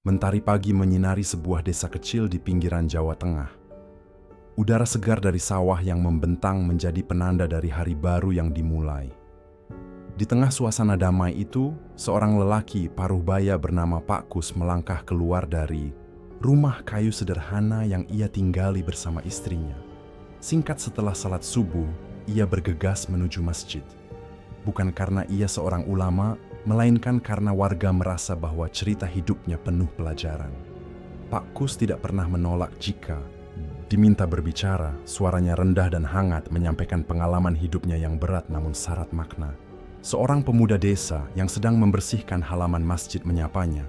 Mentari pagi menyinari sebuah desa kecil di pinggiran Jawa Tengah. Udara segar dari sawah yang membentang menjadi penanda dari hari baru yang dimulai. Di tengah suasana damai itu, seorang lelaki paruh baya bernama Pak Kus melangkah keluar dari rumah kayu sederhana yang ia tinggali bersama istrinya. Singkat setelah salat subuh, ia bergegas menuju masjid. Bukan karena ia seorang ulama, melainkan karena warga merasa bahwa cerita hidupnya penuh pelajaran. Pak Kus tidak pernah menolak jika diminta berbicara. Suaranya rendah dan hangat menyampaikan pengalaman hidupnya yang berat namun syarat makna. Seorang pemuda desa yang sedang membersihkan halaman masjid menyapanya.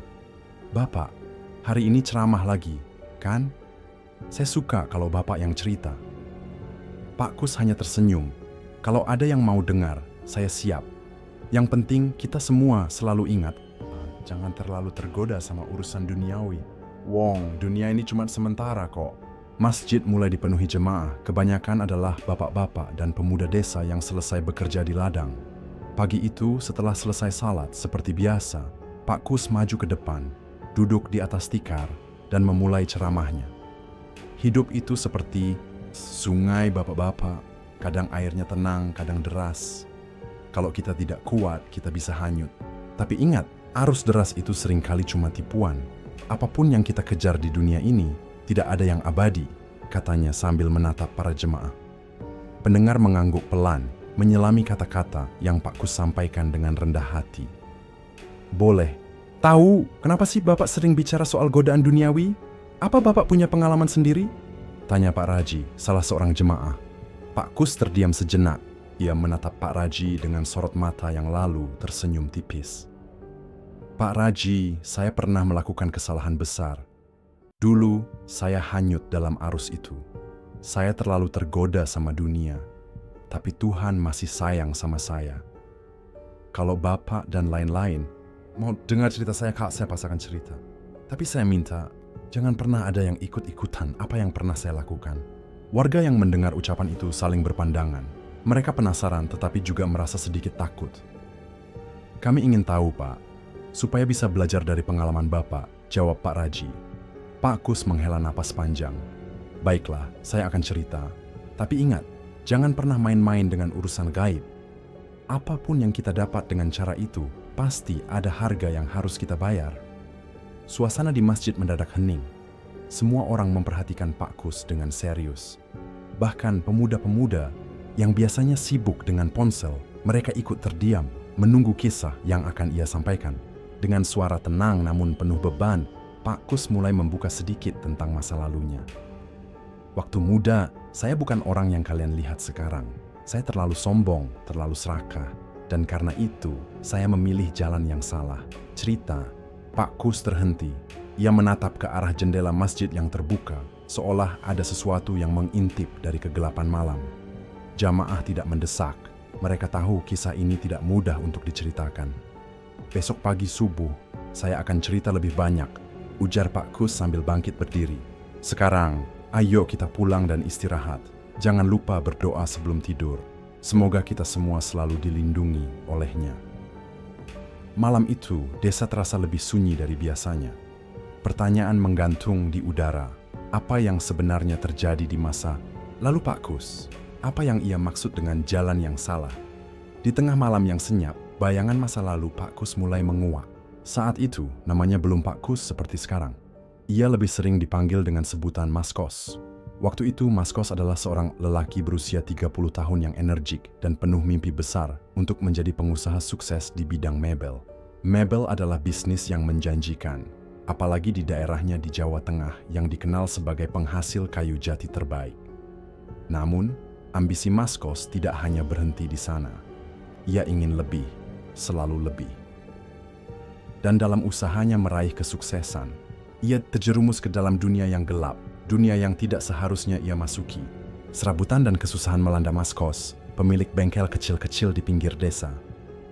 "Bapak, hari ini ceramah lagi, kan? Saya suka kalau Bapak yang cerita." Pak Kus hanya tersenyum. "Kalau ada yang mau dengar, saya siap. Yang penting kita semua selalu ingat, jangan terlalu tergoda sama urusan duniawi. Wong, dunia ini cuma sementara kok." Masjid mulai dipenuhi jemaah, kebanyakan adalah bapak-bapak dan pemuda desa yang selesai bekerja di ladang. Pagi itu, setelah selesai salat, seperti biasa, Pak Kus maju ke depan, duduk di atas tikar, dan memulai ceramahnya. Hidup itu seperti sungai bapak-bapak, kadang airnya tenang, kadang deras. Kalau kita tidak kuat, kita bisa hanyut. Tapi ingat, arus deras itu seringkali cuma tipuan. Apapun yang kita kejar di dunia ini, tidak ada yang abadi, katanya sambil menatap para jemaah. Pendengar mengangguk pelan, menyelami kata-kata yang Pak Kus sampaikan dengan rendah hati. "Boleh. Tahu kenapa sih Bapak sering bicara soal godaan duniawi? Apa Bapak punya pengalaman sendiri?" tanya Pak Raji, salah seorang jemaah. Pak Kus terdiam sejenak. Ia menatap Pak Raji dengan sorot mata yang lalu tersenyum tipis. "Pak Raji, saya pernah melakukan kesalahan besar. Dulu, saya hanyut dalam arus itu. Saya terlalu tergoda sama dunia. Tapi Tuhan masih sayang sama saya. Kalau Bapak dan lain-lain mau dengar cerita saya, Kak, saya pasakan cerita. Tapi saya minta, jangan pernah ada yang ikut-ikutan apa yang pernah saya lakukan." Warga yang mendengar ucapan itu saling berpandangan. Mereka penasaran tetapi juga merasa sedikit takut. "Kami ingin tahu, Pak, supaya bisa belajar dari pengalaman Bapak," jawab Pak Raji. Pak Kus menghela napas panjang. "Baiklah, saya akan cerita. Tapi ingat, jangan pernah main-main dengan urusan gaib. Apapun yang kita dapat dengan cara itu, pasti ada harga yang harus kita bayar." Suasana di masjid mendadak hening. Semua orang memperhatikan Pak Kus dengan serius. Bahkan pemuda-pemuda yang biasanya sibuk dengan ponsel, mereka ikut terdiam, menunggu kisah yang akan ia sampaikan. Dengan suara tenang namun penuh beban, Pak Kus mulai membuka sedikit tentang masa lalunya. "Waktu muda, saya bukan orang yang kalian lihat sekarang. Saya terlalu sombong, terlalu serakah. Dan karena itu, saya memilih jalan yang salah." Cerita. Pak Kus terhenti. Ia menatap ke arah jendela masjid yang terbuka, seolah ada sesuatu yang mengintip dari kegelapan malam. Jamaah tidak mendesak. Mereka tahu kisah ini tidak mudah untuk diceritakan. "Besok pagi subuh, saya akan cerita lebih banyak," ujar Pak Kus sambil bangkit berdiri. "Sekarang, ayo kita pulang dan istirahat. Jangan lupa berdoa sebelum tidur. Semoga kita semua selalu dilindungi olehnya." Malam itu, desa terasa lebih sunyi dari biasanya. Pertanyaan menggantung di udara. Apa yang sebenarnya terjadi di masa lalu Pak Kus? Apa yang ia maksud dengan jalan yang salah? Di tengah malam yang senyap, bayangan masa lalu Pak Kus mulai menguak. Saat itu, namanya belum Pak Kus seperti sekarang. Ia lebih sering dipanggil dengan sebutan Mas Kos. Waktu itu, Mas Kos adalah seorang lelaki berusia 30 tahun yang energik dan penuh mimpi besar untuk menjadi pengusaha sukses di bidang mebel. Mebel adalah bisnis yang menjanjikan, apalagi di daerahnya di Jawa Tengah yang dikenal sebagai penghasil kayu jati terbaik. Namun, ambisi Mas Kos tidak hanya berhenti di sana. Ia ingin lebih, selalu lebih. Dan dalam usahanya meraih kesuksesan, ia terjerumus ke dalam dunia yang gelap, dunia yang tidak seharusnya ia masuki. Serabutan dan kesusahan melanda Mas Kos, pemilik bengkel kecil-kecil di pinggir desa.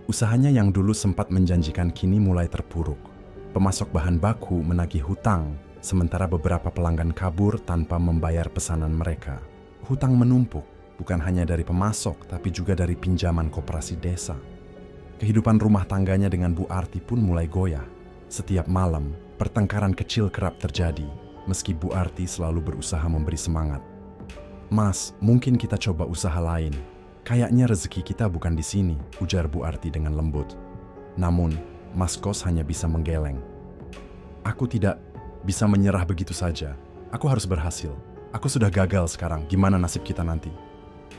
Usahanya yang dulu sempat menjanjikan kini mulai terpuruk. Pemasok bahan baku menagih hutang, sementara beberapa pelanggan kabur tanpa membayar pesanan mereka. Hutang menumpuk, bukan hanya dari pemasok, tapi juga dari pinjaman koperasi desa. Kehidupan rumah tangganya dengan Bu Arti pun mulai goyah. Setiap malam, Pertengkaran kecil kerap terjadi, meski Bu Arti selalu berusaha memberi semangat. "Mas, mungkin kita coba usaha lain. Kayaknya rezeki kita bukan di sini," ujar Bu Arti dengan lembut. Namun, Mas Kos hanya bisa menggeleng. "Aku tidak bisa menyerah begitu saja. Aku harus berhasil. Aku sudah gagal sekarang, gimana nasib kita nanti?"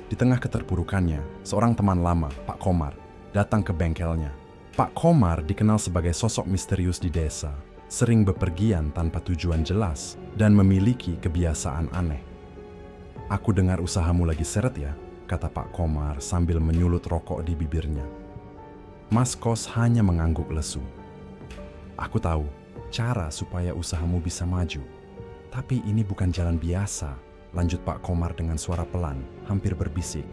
Di tengah keterpurukannya, seorang teman lama, Pak Komar, datang ke bengkelnya. Pak Komar dikenal sebagai sosok misterius di desa, sering bepergian tanpa tujuan jelas, dan memiliki kebiasaan aneh. "Aku dengar usahamu lagi seret ya," kata Pak Komar sambil menyulut rokok di bibirnya. Mas Kos hanya mengangguk lesu. "Aku tahu cara supaya usahamu bisa maju. Tapi ini bukan jalan biasa," lanjut Pak Komar dengan suara pelan, hampir berbisik.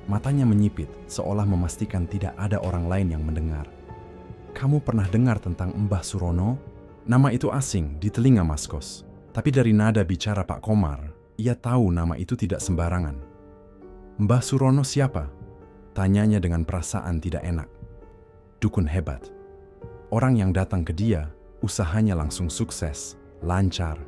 Matanya menyipit, seolah memastikan tidak ada orang lain yang mendengar. "Kamu pernah dengar tentang Mbah Surono?" Nama itu asing di telinga Mas Kos. Tapi dari nada bicara Pak Komar, ia tahu nama itu tidak sembarangan. "Mbah Surono siapa?" tanyanya dengan perasaan tidak enak. "Dukun hebat. Orang yang datang ke dia, usahanya langsung sukses, lancar.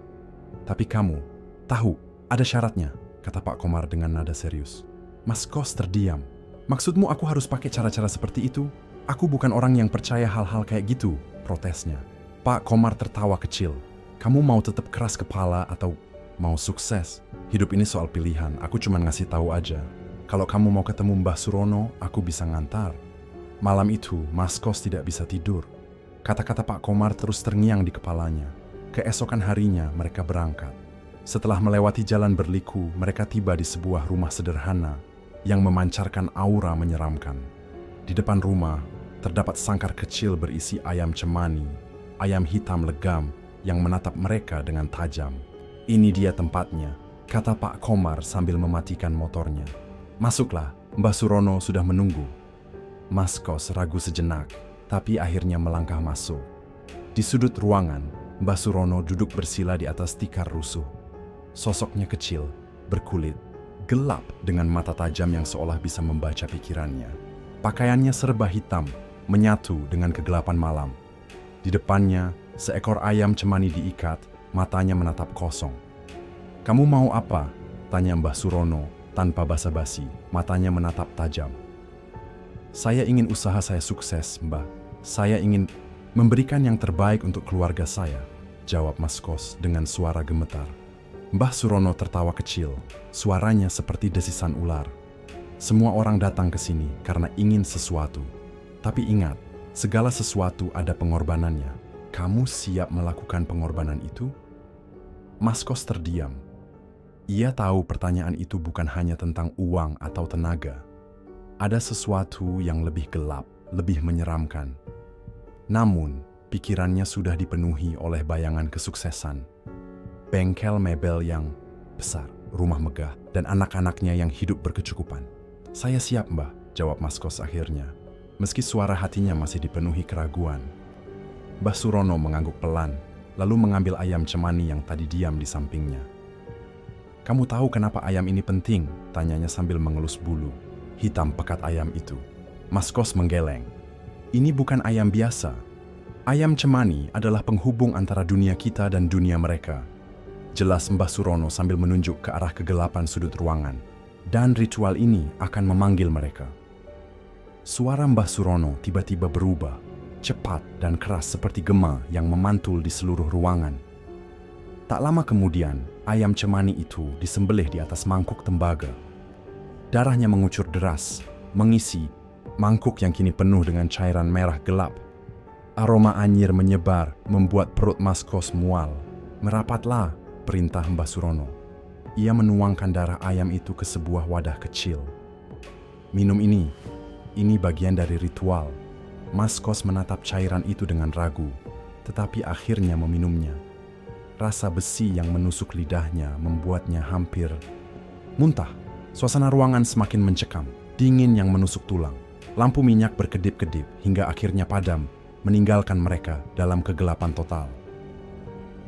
Tapi kamu tahu, ada syaratnya," kata Pak Komar dengan nada serius. Mas Kos terdiam. "Maksudmu aku harus pakai cara-cara seperti itu? Aku bukan orang yang percaya hal-hal kayak gitu," protesnya. Pak Komar tertawa kecil. "Kamu mau tetap keras kepala atau mau sukses? Hidup ini soal pilihan, aku cuma ngasih tahu aja. Kalau kamu mau ketemu Mbah Surono, aku bisa ngantar." Malam itu, Mas Kos tidak bisa tidur. Kata-kata Pak Komar terus terngiang di kepalanya. Keesokan harinya, mereka berangkat. Setelah melewati jalan berliku, mereka tiba di sebuah rumah sederhana yang memancarkan aura menyeramkan. Di depan rumah, terdapat sangkar kecil berisi ayam cemani, ayam hitam legam yang menatap mereka dengan tajam. "Ini dia tempatnya," kata Pak Komar sambil mematikan motornya. "Masuklah, Mbah Surono sudah menunggu." Mas Kos ragu sejenak, tapi akhirnya melangkah masuk. Di sudut ruangan, Mbah Surono duduk bersila di atas tikar rusuh. Sosoknya kecil, berkulit, gelap dengan mata tajam yang seolah bisa membaca pikirannya. Pakaiannya serba hitam, menyatu dengan kegelapan malam. Di depannya, seekor ayam cemani diikat, matanya menatap kosong. "Kamu mau apa?" tanya Mbah Surono tanpa basa-basi, matanya menatap tajam. "Saya ingin usaha saya sukses, Mbah. Saya ingin memberikan yang terbaik untuk keluarga saya," jawab Mas Kos dengan suara gemetar. Mbah Surono tertawa kecil, suaranya seperti desisan ular. "Semua orang datang ke sini karena ingin sesuatu. Tapi ingat, segala sesuatu ada pengorbanannya. Kamu siap melakukan pengorbanan itu?" Mas Kos terdiam. Ia tahu pertanyaan itu bukan hanya tentang uang atau tenaga. Ada sesuatu yang lebih gelap, lebih menyeramkan. Namun, pikirannya sudah dipenuhi oleh bayangan kesuksesan. Bengkel mebel yang besar, rumah megah, dan anak-anaknya yang hidup berkecukupan. "Saya siap, Mbah," jawab Mas Kos akhirnya, meski suara hatinya masih dipenuhi keraguan. Mbah Surono mengangguk pelan, lalu mengambil ayam cemani yang tadi diam di sampingnya. "Kamu tahu kenapa ayam ini penting?" tanyanya sambil mengelus bulu hitam pekat ayam itu. Mas Kos menggeleng. "Ini bukan ayam biasa. Ayam cemani adalah penghubung antara dunia kita dan dunia mereka," jelas Mbah Surono sambil menunjuk ke arah kegelapan sudut ruangan. "Dan ritual ini akan memanggil mereka." Suara Mbah Surono tiba-tiba berubah, cepat dan keras seperti gema yang memantul di seluruh ruangan. Tak lama kemudian, ayam cemani itu disembelih di atas mangkuk tembaga. Darahnya mengucur deras, mengisi mangkuk yang kini penuh dengan cairan merah gelap. Aroma anyir menyebar, membuat perut Mas Kos mual. "Merapatlah," perintah Mbah Surono. Ia menuangkan darah ayam itu ke sebuah wadah kecil. "Minum ini bagian dari ritual." Mas Kos menatap cairan itu dengan ragu, tetapi akhirnya meminumnya. Rasa besi yang menusuk lidahnya membuatnya hampir muntah. Suasana ruangan semakin mencekam, dingin yang menusuk tulang. Lampu minyak berkedip-kedip hingga akhirnya padam, meninggalkan mereka dalam kegelapan total.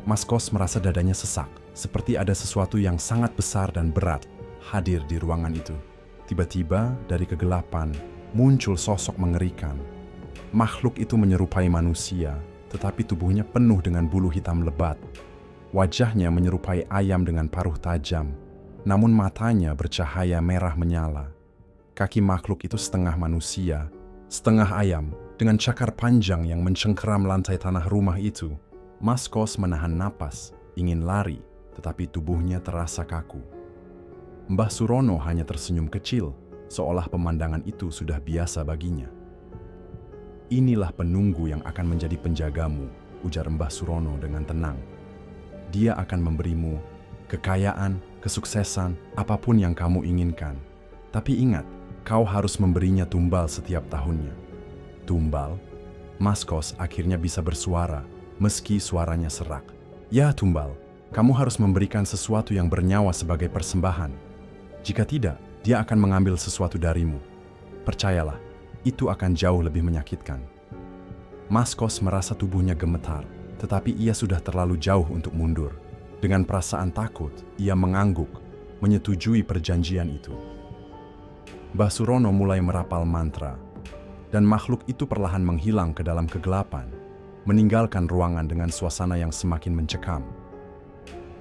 Mas Kos merasa dadanya sesak, seperti ada sesuatu yang sangat besar dan berat hadir di ruangan itu. Tiba-tiba dari kegelapan muncul sosok mengerikan. Makhluk itu menyerupai manusia, tetapi tubuhnya penuh dengan bulu hitam lebat. Wajahnya menyerupai ayam dengan paruh tajam, namun matanya bercahaya merah menyala. Kaki makhluk itu setengah manusia, setengah ayam, dengan cakar panjang yang mencengkeram lantai tanah rumah itu. Mas Kos menahan napas, ingin lari, tetapi tubuhnya terasa kaku. Mbah Surono hanya tersenyum kecil, seolah pemandangan itu sudah biasa baginya. "Inilah penunggu yang akan menjadi penjagamu," ujar Mbah Surono dengan tenang. "Dia akan memberimu kekayaan, kesuksesan, apapun yang kamu inginkan. Tapi ingat, kau harus memberinya tumbal setiap tahunnya." "Tumbal?" Mas Kos akhirnya bisa bersuara, meski suaranya serak. "Ya, tumbal. Kamu harus memberikan sesuatu yang bernyawa sebagai persembahan. Jika tidak, dia akan mengambil sesuatu darimu. Percayalah, itu akan jauh lebih menyakitkan." Mas Kos merasa tubuhnya gemetar, tetapi ia sudah terlalu jauh untuk mundur. Dengan perasaan takut, ia mengangguk, menyetujui perjanjian itu. Mbah Surono mulai merapal mantra, dan makhluk itu perlahan menghilang ke dalam kegelapan, meninggalkan ruangan dengan suasana yang semakin mencekam.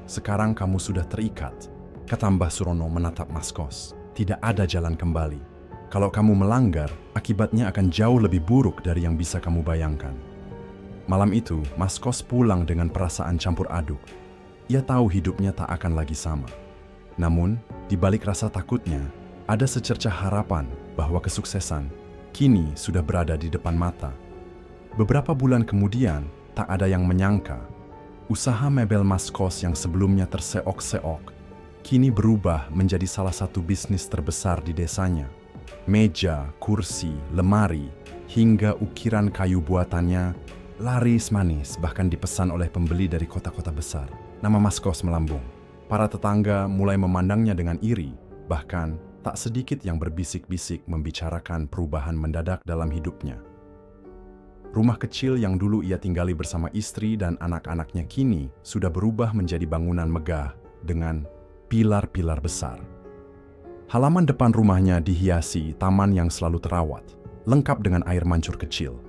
"Sekarang kamu sudah terikat," kata Mbah Surono menatap Mas Kos. "Tidak ada jalan kembali. Kalau kamu melanggar, akibatnya akan jauh lebih buruk dari yang bisa kamu bayangkan." Malam itu, Mas Kos pulang dengan perasaan campur aduk. Ia tahu hidupnya tak akan lagi sama. Namun, di balik rasa takutnya, ada secercah harapan bahwa kesuksesan kini sudah berada di depan mata. Beberapa bulan kemudian, tak ada yang menyangka, usaha mebel Mas Kos yang sebelumnya terseok-seok, kini berubah menjadi salah satu bisnis terbesar di desanya. Meja, kursi, lemari, hingga ukiran kayu buatannya laris manis, bahkan dipesan oleh pembeli dari kota-kota besar. Nama Mas Kos melambung. Para tetangga mulai memandangnya dengan iri, bahkan tak sedikit yang berbisik-bisik membicarakan perubahan mendadak dalam hidupnya. Rumah kecil yang dulu ia tinggali bersama istri dan anak-anaknya kini sudah berubah menjadi bangunan megah dengan pilar-pilar besar. Halaman depan rumahnya dihiasi taman yang selalu terawat, lengkap dengan air mancur kecil.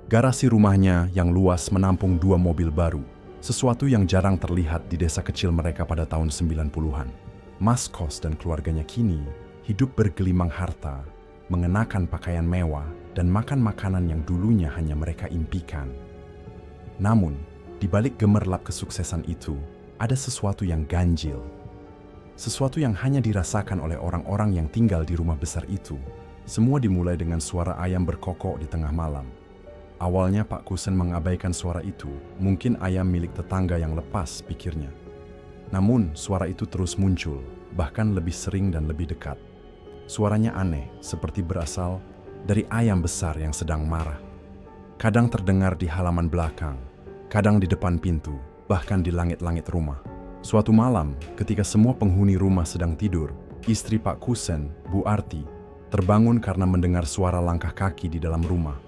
Garasi rumahnya yang luas menampung 2 mobil baru, sesuatu yang jarang terlihat di desa kecil mereka pada tahun 90-an. Mas Kos dan keluarganya kini hidup bergelimang harta, mengenakan pakaian mewah, dan makan makanan yang dulunya hanya mereka impikan. Namun, di balik gemerlap kesuksesan itu, ada sesuatu yang ganjil. Sesuatu yang hanya dirasakan oleh orang-orang yang tinggal di rumah besar itu. Semua dimulai dengan suara ayam berkokok di tengah malam. Awalnya Pak Kusen mengabaikan suara itu, mungkin ayam milik tetangga yang lepas, pikirnya. Namun suara itu terus muncul, bahkan lebih sering dan lebih dekat. Suaranya aneh, seperti berasal dari ayam besar yang sedang marah. Kadang terdengar di halaman belakang, kadang di depan pintu, bahkan di langit-langit rumah. Suatu malam, ketika semua penghuni rumah sedang tidur, istri Pak Kusen, Bu Arti, terbangun karena mendengar suara langkah kaki di dalam rumah.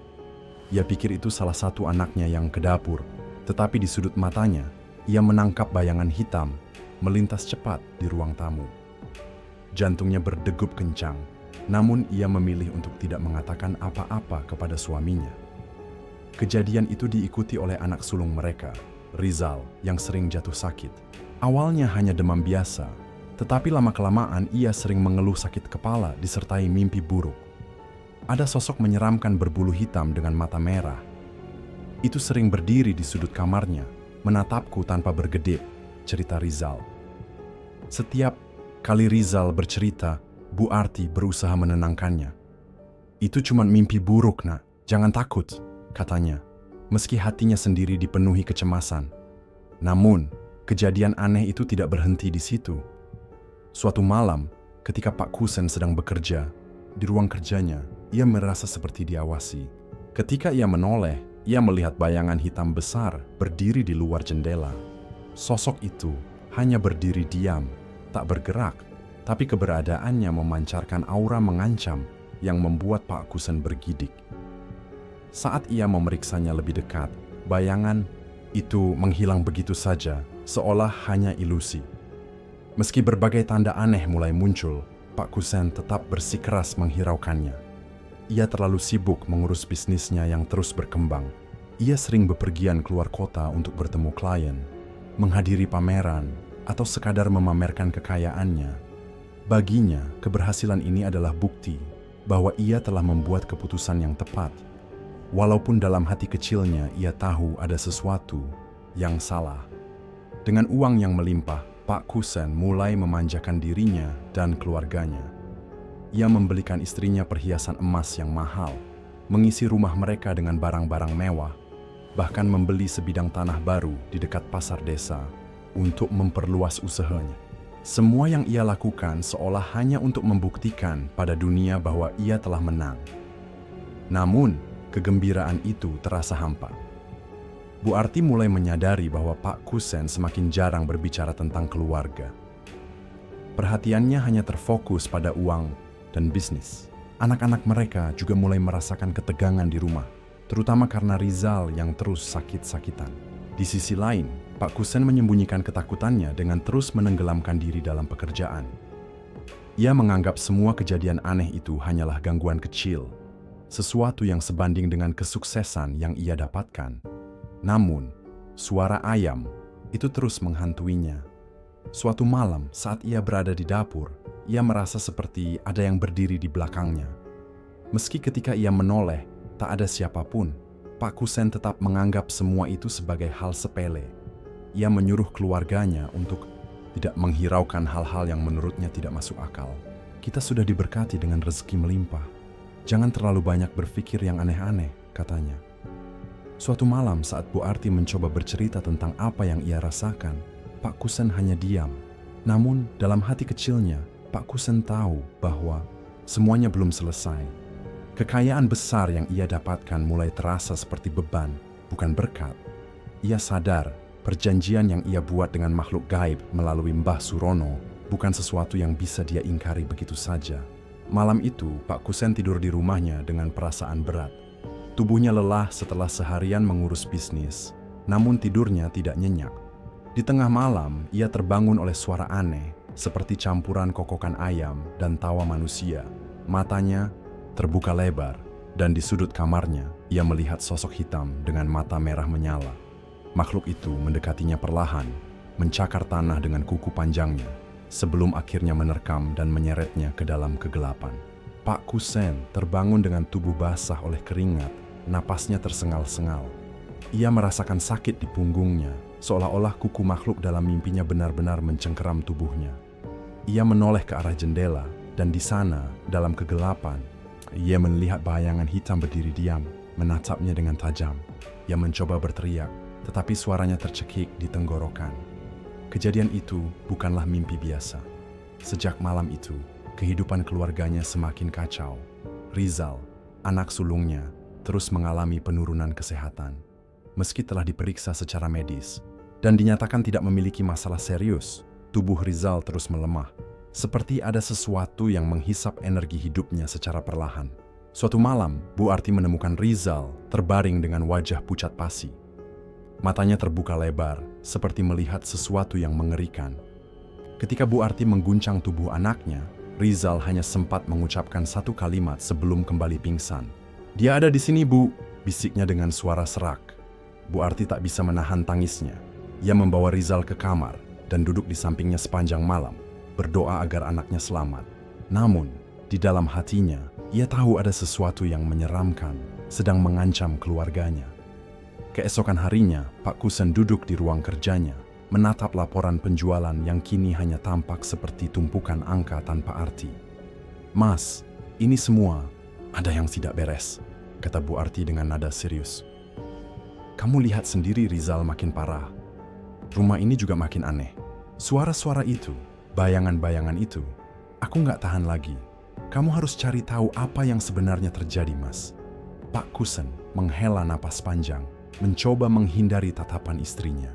Ia pikir itu salah satu anaknya yang ke dapur, tetapi di sudut matanya, ia menangkap bayangan hitam melintas cepat di ruang tamu. Jantungnya berdegup kencang, namun ia memilih untuk tidak mengatakan apa-apa kepada suaminya. Kejadian itu diikuti oleh anak sulung mereka, Rizal, yang sering jatuh sakit. Awalnya hanya demam biasa, tetapi lama-kelamaan ia sering mengeluh sakit kepala disertai mimpi buruk. Ada sosok menyeramkan berbulu hitam dengan mata merah. Itu sering berdiri di sudut kamarnya, menatapku tanpa berkedip, cerita Rizal. Setiap kali Rizal bercerita, Bu Arti berusaha menenangkannya. "Itu cuma mimpi buruk, Nak. Jangan takut," katanya, meski hatinya sendiri dipenuhi kecemasan. Namun, kejadian aneh itu tidak berhenti di situ. Suatu malam, ketika Pak Kusen sedang bekerja, di ruang kerjanya, ia merasa seperti diawasi. Ketika ia menoleh, ia melihat bayangan hitam besar berdiri di luar jendela. Sosok itu hanya berdiri diam, tak bergerak, tapi keberadaannya memancarkan aura mengancam yang membuat Pak Kusen bergidik. Saat ia memeriksanya lebih dekat, bayangan itu menghilang begitu saja, seolah hanya ilusi. Meski berbagai tanda aneh mulai muncul, Pak Kusen tetap bersikeras menghiraukannya. Ia terlalu sibuk mengurus bisnisnya yang terus berkembang. Ia sering bepergian keluar kota untuk bertemu klien, menghadiri pameran, atau sekadar memamerkan kekayaannya. Baginya, keberhasilan ini adalah bukti bahwa ia telah membuat keputusan yang tepat. Walaupun dalam hati kecilnya ia tahu ada sesuatu yang salah. Dengan uang yang melimpah, Pak Kusen mulai memanjakan dirinya dan keluarganya. Ia membelikan istrinya perhiasan emas yang mahal, mengisi rumah mereka dengan barang-barang mewah, bahkan membeli sebidang tanah baru di dekat pasar desa untuk memperluas usahanya. Semua yang ia lakukan seolah hanya untuk membuktikan pada dunia bahwa ia telah menang. Namun, kegembiraan itu terasa hampa. Bu Arti mulai menyadari bahwa Pak Kusen semakin jarang berbicara tentang keluarga. Perhatiannya hanya terfokus pada uang dan bisnis. Anak-anak mereka juga mulai merasakan ketegangan di rumah, terutama karena Rizal yang terus sakit-sakitan. Di sisi lain, Pak Kusen menyembunyikan ketakutannya dengan terus menenggelamkan diri dalam pekerjaan. Ia menganggap semua kejadian aneh itu hanyalah gangguan kecil, sesuatu yang sebanding dengan kesuksesan yang ia dapatkan. Namun, suara ayam itu terus menghantuinya. Suatu malam saat ia berada di dapur, ia merasa seperti ada yang berdiri di belakangnya. Meski ketika ia menoleh, tak ada siapapun, Pak Kusen tetap menganggap semua itu sebagai hal sepele. Ia menyuruh keluarganya untuk tidak menghiraukan hal-hal yang menurutnya tidak masuk akal. Kita sudah diberkati dengan rezeki melimpah. Jangan terlalu banyak berpikir yang aneh-aneh, katanya. Suatu malam saat Bu Arti mencoba bercerita tentang apa yang ia rasakan, Pak Kusen hanya diam. Namun dalam hati kecilnya, Pak Kusen tahu bahwa semuanya belum selesai. Kekayaan besar yang ia dapatkan mulai terasa seperti beban, bukan berkat. Ia sadar perjanjian yang ia buat dengan makhluk gaib melalui Mbah Surono bukan sesuatu yang bisa dia ingkari begitu saja. Malam itu, Pak Kusen tidur di rumahnya dengan perasaan berat. Tubuhnya lelah setelah seharian mengurus bisnis, namun tidurnya tidak nyenyak. Di tengah malam, ia terbangun oleh suara aneh, seperti campuran kokokan ayam dan tawa manusia. Matanya terbuka lebar, dan di sudut kamarnya, ia melihat sosok hitam dengan mata merah menyala. Makhluk itu mendekatinya perlahan, mencakar tanah dengan kuku panjangnya, sebelum akhirnya menerkam dan menyeretnya ke dalam kegelapan. Pak Kusen terbangun dengan tubuh basah oleh keringat, napasnya tersengal-sengal. Ia merasakan sakit di punggungnya, seolah-olah kuku makhluk dalam mimpinya benar-benar mencengkeram tubuhnya. Ia menoleh ke arah jendela, dan di sana, dalam kegelapan, ia melihat bayangan hitam berdiri diam, menatapnya dengan tajam. Ia mencoba berteriak, tetapi suaranya tercekik di tenggorokan. Kejadian itu bukanlah mimpi biasa. Sejak malam itu, kehidupan keluarganya semakin kacau. Rizal, anak sulungnya, terus mengalami penurunan kesehatan. Meski telah diperiksa secara medis dan dinyatakan tidak memiliki masalah serius, tubuh Rizal terus melemah, seperti ada sesuatu yang menghisap energi hidupnya secara perlahan. Suatu malam, Bu Arti menemukan Rizal terbaring dengan wajah pucat pasi. Matanya terbuka lebar, seperti melihat sesuatu yang mengerikan. Ketika Bu Arti mengguncang tubuh anaknya, Rizal hanya sempat mengucapkan satu kalimat sebelum kembali pingsan. "Dia ada di sini, Bu," bisiknya dengan suara serak. Bu Arti tak bisa menahan tangisnya. Ia membawa Rizal ke kamar dan duduk di sampingnya sepanjang malam, berdoa agar anaknya selamat. Namun, di dalam hatinya, ia tahu ada sesuatu yang menyeramkan sedang mengancam keluarganya. Keesokan harinya, Pak Kusen duduk di ruang kerjanya, menatap laporan penjualan yang kini hanya tampak seperti tumpukan angka tanpa arti. "Mas, ini semua ada yang tidak beres," kata Bu Arti dengan nada serius. "Kamu lihat sendiri Rizal makin parah. Rumah ini juga makin aneh. Suara-suara itu, bayangan-bayangan itu, aku nggak tahan lagi. Kamu harus cari tahu apa yang sebenarnya terjadi, Mas." Pak Kusen menghela napas panjang, mencoba menghindari tatapan istrinya.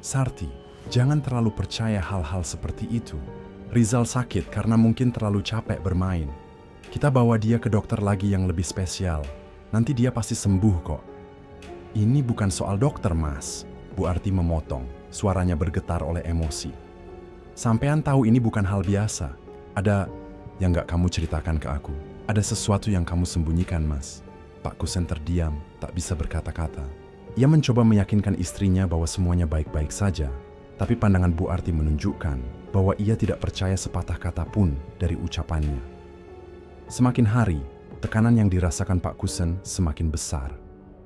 "Sarti, jangan terlalu percaya hal-hal seperti itu. Rizal sakit karena mungkin terlalu capek bermain. Kita bawa dia ke dokter lagi yang lebih spesial. Nanti dia pasti sembuh kok." "Ini bukan soal dokter, Mas," Bu Arti memotong, suaranya bergetar oleh emosi. "Sampean tahu ini bukan hal biasa. Ada yang nggak kamu ceritakan ke aku. Ada sesuatu yang kamu sembunyikan, Mas." Pak Kusen terdiam, tak bisa berkata-kata. Ia mencoba meyakinkan istrinya bahwa semuanya baik-baik saja, tapi pandangan Bu Arti menunjukkan bahwa ia tidak percaya sepatah kata pun dari ucapannya. Semakin hari, tekanan yang dirasakan Pak Kusen semakin besar.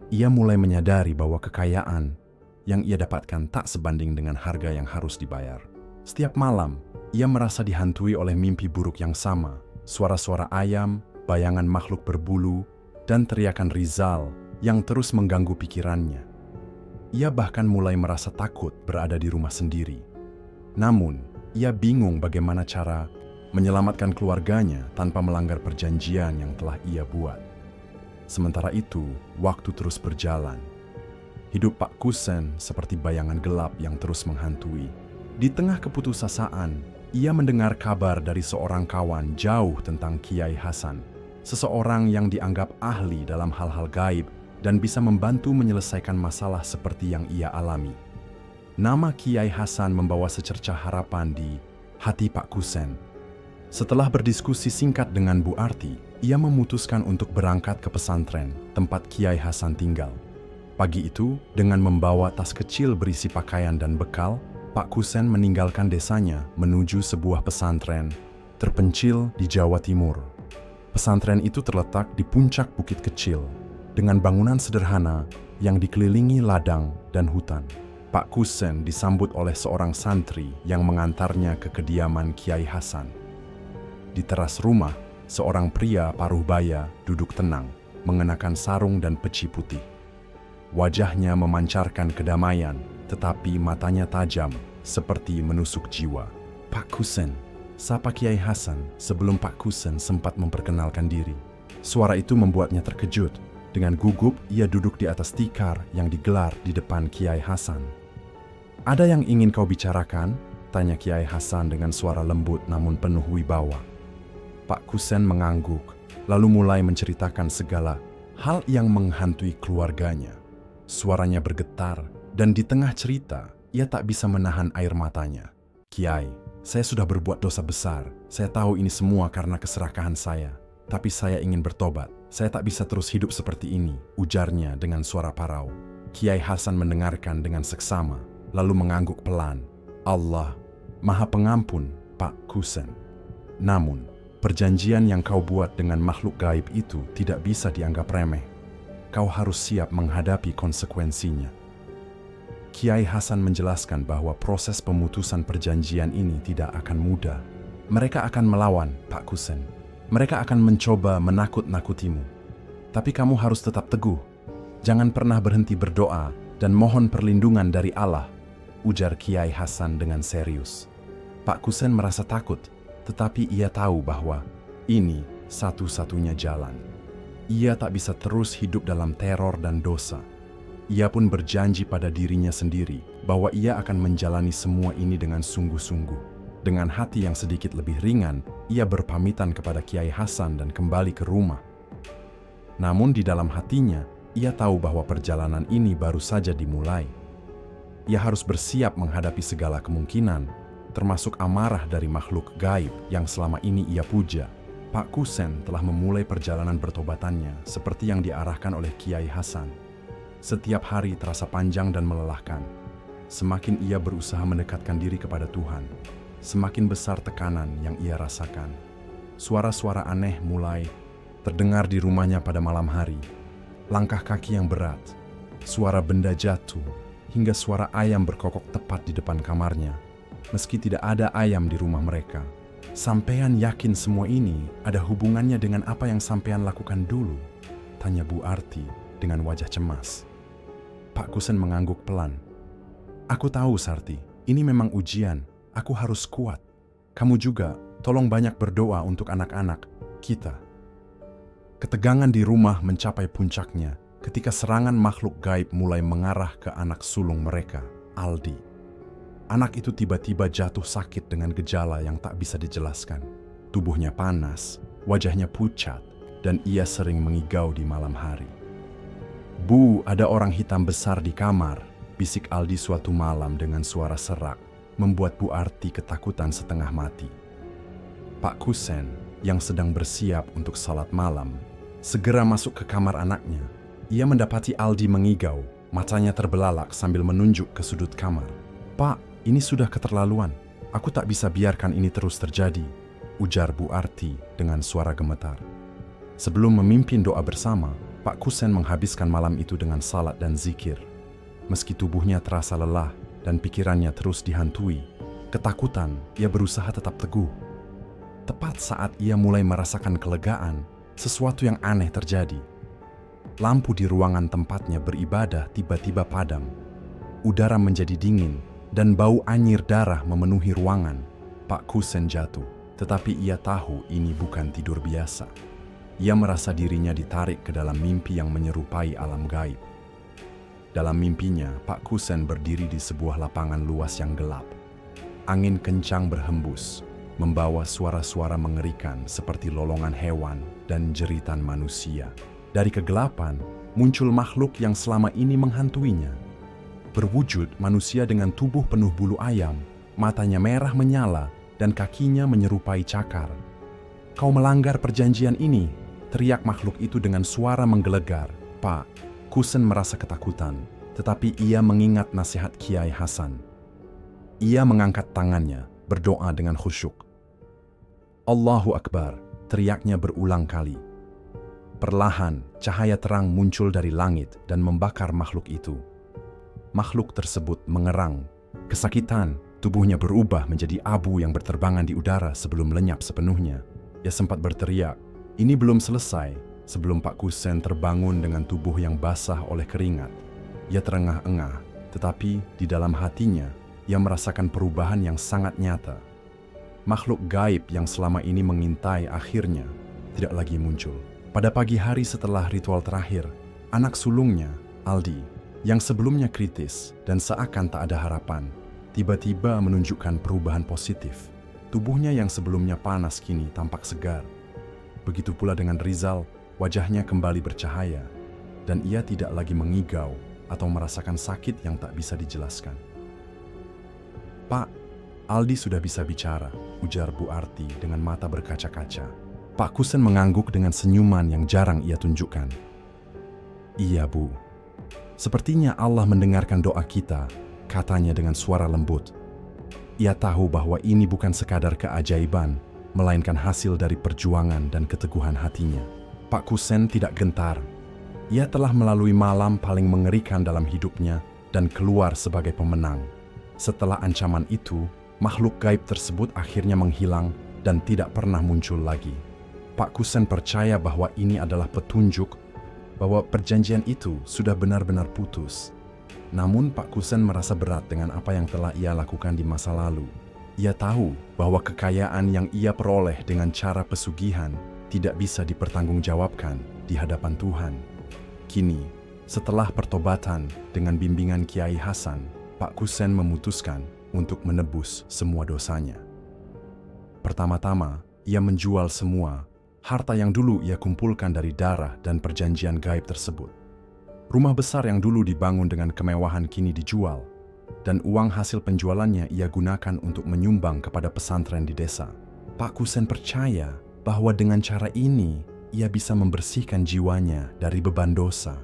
Ia mulai menyadari bahwa kekayaan yang ia dapatkan tak sebanding dengan harga yang harus dibayar. Setiap malam, ia merasa dihantui oleh mimpi buruk yang sama, suara-suara ayam, bayangan makhluk berbulu, dan teriakan Rizal yang terus mengganggu pikirannya. Ia bahkan mulai merasa takut berada di rumah sendiri. Namun, ia bingung bagaimana cara menyelamatkan keluarganya tanpa melanggar perjanjian yang telah ia buat. Sementara itu, waktu terus berjalan. Hidup Pak Kusen seperti bayangan gelap yang terus menghantui. Di tengah keputusasaan, ia mendengar kabar dari seorang kawan jauh tentang Kiai Hasan, seseorang yang dianggap ahli dalam hal-hal gaib dan bisa membantu menyelesaikan masalah seperti yang ia alami. Nama Kiai Hasan membawa secercah harapan di hati Pak Kusen. Setelah berdiskusi singkat dengan Bu Arti, ia memutuskan untuk berangkat ke pesantren tempat Kiai Hasan tinggal. Pagi itu, dengan membawa tas kecil berisi pakaian dan bekal, Pak Kusen meninggalkan desanya menuju sebuah pesantren terpencil di Jawa Timur. Pesantren itu terletak di puncak bukit kecil, dengan bangunan sederhana yang dikelilingi ladang dan hutan. Pak Kusen disambut oleh seorang santri yang mengantarnya ke kediaman Kiai Hasan. Di teras rumah, seorang pria paruh baya duduk tenang, mengenakan sarung dan peci putih. Wajahnya memancarkan kedamaian, tetapi matanya tajam seperti menusuk jiwa. "Pak Kusen," sapa Kiai Hasan sebelum Pak Kusen sempat memperkenalkan diri. Suara itu membuatnya terkejut. Dengan gugup, ia duduk di atas tikar yang digelar di depan Kiai Hasan. "Ada yang ingin kau bicarakan?" tanya Kiai Hasan dengan suara lembut namun penuh wibawa. Pak Kusen mengangguk, lalu mulai menceritakan segala hal yang menghantui keluarganya. Suaranya bergetar, dan di tengah cerita, ia tak bisa menahan air matanya. "Kiai, saya sudah berbuat dosa besar. Saya tahu ini semua karena keserakahan saya. Tapi saya ingin bertobat. Saya tak bisa terus hidup seperti ini," ujarnya dengan suara parau. Kiai Hasan mendengarkan dengan seksama, lalu mengangguk pelan. "Allah Maha Pengampun, Pak Kusen. Namun, perjanjian yang kau buat dengan makhluk gaib itu tidak bisa dianggap remeh. Kau harus siap menghadapi konsekuensinya." Kiai Hasan menjelaskan bahwa proses pemutusan perjanjian ini tidak akan mudah. "Mereka akan melawan, Pak Kusen. Mereka akan mencoba menakut-nakutimu. Tapi kamu harus tetap teguh. Jangan pernah berhenti berdoa dan mohon perlindungan dari Allah," ujar Kiai Hasan dengan serius. Pak Kusen merasa takut, tetapi ia tahu bahwa ini satu-satunya jalan. Ia tak bisa terus hidup dalam teror dan dosa. Ia pun berjanji pada dirinya sendiri bahwa ia akan menjalani semua ini dengan sungguh-sungguh. Dengan hati yang sedikit lebih ringan, ia berpamitan kepada Kiai Hasan dan kembali ke rumah. Namun di dalam hatinya, ia tahu bahwa perjalanan ini baru saja dimulai. Ia harus bersiap menghadapi segala kemungkinan, termasuk amarah dari makhluk gaib yang selama ini ia puja. Pak Kusen telah memulai perjalanan bertobatannya seperti yang diarahkan oleh Kiai Hasan. Setiap hari terasa panjang dan melelahkan. Semakin ia berusaha mendekatkan diri kepada Tuhan, semakin besar tekanan yang ia rasakan. Suara-suara aneh mulai terdengar di rumahnya pada malam hari. Langkah kaki yang berat, suara benda jatuh, hingga suara ayam berkokok tepat di depan kamarnya. Meski tidak ada ayam di rumah mereka. "Sampean yakin semua ini ada hubungannya dengan apa yang sampean lakukan dulu?" tanya Bu Arti dengan wajah cemas. Pak Kusen mengangguk pelan. "Aku tahu, Sarti, ini memang ujian. Aku harus kuat. Kamu juga, tolong banyak berdoa untuk anak-anak kita." Ketegangan di rumah mencapai puncaknya ketika serangan makhluk gaib mulai mengarah ke anak sulung mereka, Aldi. Anak itu tiba-tiba jatuh sakit dengan gejala yang tak bisa dijelaskan. Tubuhnya panas, wajahnya pucat, dan ia sering mengigau di malam hari. "Bu, ada orang hitam besar di kamar," bisik Aldi suatu malam dengan suara serak, membuat Bu Arti ketakutan setengah mati. Pak Kusen, yang sedang bersiap untuk salat malam, segera masuk ke kamar anaknya. Ia mendapati Aldi mengigau, Matanya terbelalak sambil menunjuk ke sudut kamar. "Pak, ini sudah keterlaluan. Aku tak bisa biarkan ini terus terjadi," ujar Bu Arti dengan suara gemetar. Sebelum memimpin doa bersama, Pak Kusen menghabiskan malam itu dengan salat dan zikir. Meski tubuhnya terasa lelah dan pikirannya terus dihantui, ketakutan, ia berusaha tetap teguh. Tepat saat ia mulai merasakan kelegaan, sesuatu yang aneh terjadi. Lampu di ruangan tempatnya beribadah tiba-tiba padam. Udara menjadi dingin dan bau anyir darah memenuhi ruangan. Pak Kusen jatuh, tetapi ia tahu ini bukan tidur biasa. Ia merasa dirinya ditarik ke dalam mimpi yang menyerupai alam gaib. Dalam mimpinya, Pak Kusen berdiri di sebuah lapangan luas yang gelap. Angin kencang berhembus, membawa suara-suara mengerikan seperti lolongan hewan dan jeritan manusia. Dari kegelapan, muncul makhluk yang selama ini menghantuinya. Berwujud manusia dengan tubuh penuh bulu ayam, matanya merah menyala, dan kakinya menyerupai cakar. "Kau melanggar perjanjian ini," teriak makhluk itu dengan suara menggelegar. Pak Kusen merasa ketakutan, tetapi ia mengingat nasihat Kiai Hasan. Ia mengangkat tangannya, berdoa dengan khusyuk. "Allahu Akbar," teriaknya berulang kali. Perlahan, cahaya terang muncul dari langit dan membakar makhluk itu. Makhluk tersebut mengerang. Kesakitan, tubuhnya berubah menjadi abu yang berterbangan di udara sebelum lenyap sepenuhnya. Ia sempat berteriak. Ini belum selesai sebelum Pak Kusen terbangun dengan tubuh yang basah oleh keringat. Ia terengah-engah, tetapi di dalam hatinya, ia merasakan perubahan yang sangat nyata. Makhluk gaib yang selama ini mengintai akhirnya tidak lagi muncul. Pada pagi hari setelah ritual terakhir, anak sulungnya, Aldi, yang sebelumnya kritis dan seakan tak ada harapan, tiba-tiba menunjukkan perubahan positif. Tubuhnya yang sebelumnya panas kini tampak segar. Begitu pula dengan Rizal, wajahnya kembali bercahaya, dan ia tidak lagi mengigau atau merasakan sakit yang tak bisa dijelaskan. "Pak, Aldi sudah bisa bicara," ujar Bu Arti dengan mata berkaca-kaca. Pak Kusen mengangguk dengan senyuman yang jarang ia tunjukkan. "Iya, Bu. Sepertinya Allah mendengarkan doa kita," katanya dengan suara lembut. Ia tahu bahwa ini bukan sekadar keajaiban, melainkan hasil dari perjuangan dan keteguhan hatinya. Pak Kusen tidak gentar. Ia telah melalui malam paling mengerikan dalam hidupnya dan keluar sebagai pemenang. Setelah ancaman itu, makhluk gaib tersebut akhirnya menghilang dan tidak pernah muncul lagi. Pak Kusen percaya bahwa ini adalah petunjuk bahwa perjanjian itu sudah benar-benar putus. Namun Pak Kusen merasa berat dengan apa yang telah ia lakukan di masa lalu. Ia tahu bahwa kekayaan yang ia peroleh dengan cara pesugihan tidak bisa dipertanggungjawabkan di hadapan Tuhan. Kini, setelah pertobatan dengan bimbingan Kiai Hasan, Pak Kusen memutuskan untuk menebus semua dosanya. Pertama-tama, ia menjual semua harta yang dulu ia kumpulkan dari darah dan perjanjian gaib tersebut. Rumah besar yang dulu dibangun dengan kemewahan kini dijual, dan uang hasil penjualannya ia gunakan untuk menyumbang kepada pesantren di desa. Pak Kusen percaya bahwa dengan cara ini, ia bisa membersihkan jiwanya dari beban dosa.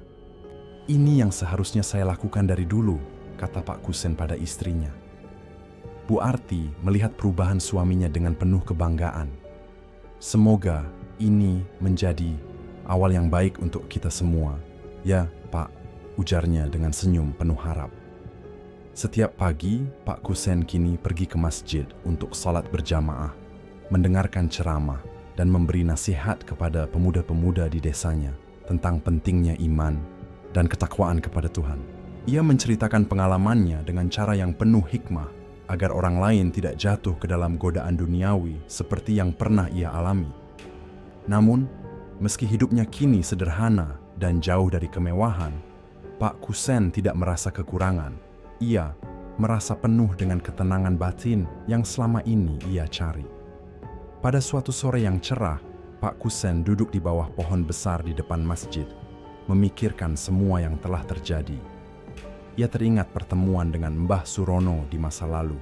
"Ini yang seharusnya saya lakukan dari dulu," kata Pak Kusen pada istrinya. Bu Arti melihat perubahan suaminya dengan penuh kebanggaan. "Semoga ini menjadi awal yang baik untuk kita semua." "Ya, Pak," ujarnya dengan senyum penuh harap. Setiap pagi, Pak Kusen kini pergi ke masjid untuk salat berjamaah, mendengarkan ceramah, dan memberi nasihat kepada pemuda-pemuda di desanya tentang pentingnya iman dan ketakwaan kepada Tuhan. Ia menceritakan pengalamannya dengan cara yang penuh hikmah agar orang lain tidak jatuh ke dalam godaan duniawi seperti yang pernah ia alami. Namun, meski hidupnya kini sederhana dan jauh dari kemewahan, Pak Kusen tidak merasa kekurangan. Ia merasa penuh dengan ketenangan batin yang selama ini ia cari. Pada suatu sore yang cerah, Pak Kusen duduk di bawah pohon besar di depan masjid, memikirkan semua yang telah terjadi. Ia teringat pertemuan dengan Mbah Surono di masa lalu.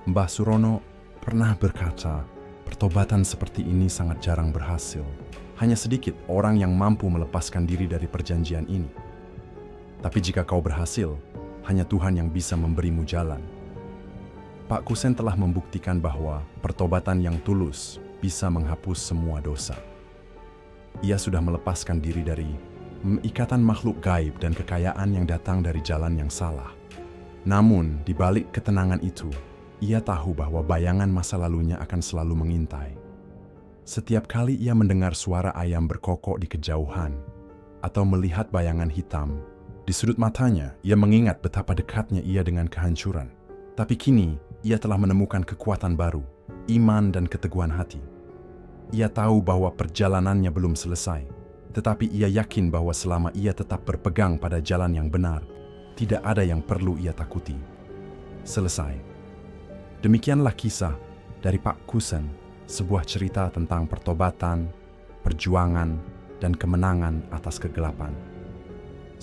Mbah Surono pernah berkata, pertobatan seperti ini sangat jarang berhasil. Hanya sedikit orang yang mampu melepaskan diri dari perjanjian ini. Tapi jika kau berhasil, hanya Tuhan yang bisa memberimu jalan. Pak Kusen telah membuktikan bahwa pertobatan yang tulus bisa menghapus semua dosa. Ia sudah melepaskan diri dari ikatan makhluk gaib dan kekayaan yang datang dari jalan yang salah. Namun, di balik ketenangan itu, ia tahu bahwa bayangan masa lalunya akan selalu mengintai. Setiap kali ia mendengar suara ayam berkokok di kejauhan atau melihat bayangan hitam di sudut matanya, ia mengingat betapa dekatnya ia dengan kehancuran. Tapi kini, ia telah menemukan kekuatan baru, iman dan keteguhan hati. Ia tahu bahwa perjalanannya belum selesai, tetapi ia yakin bahwa selama ia tetap berpegang pada jalan yang benar, tidak ada yang perlu ia takuti. Selesai. Demikianlah kisah dari Pak Kusen, sebuah cerita tentang pertobatan, perjuangan, dan kemenangan atas kegelapan.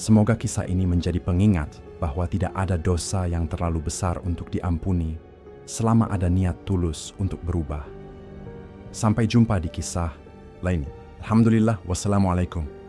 Semoga kisah ini menjadi pengingat bahwa tidak ada dosa yang terlalu besar untuk diampuni selama ada niat tulus untuk berubah. Sampai jumpa di kisah lain. Alhamdulillah, wassalamualaikum.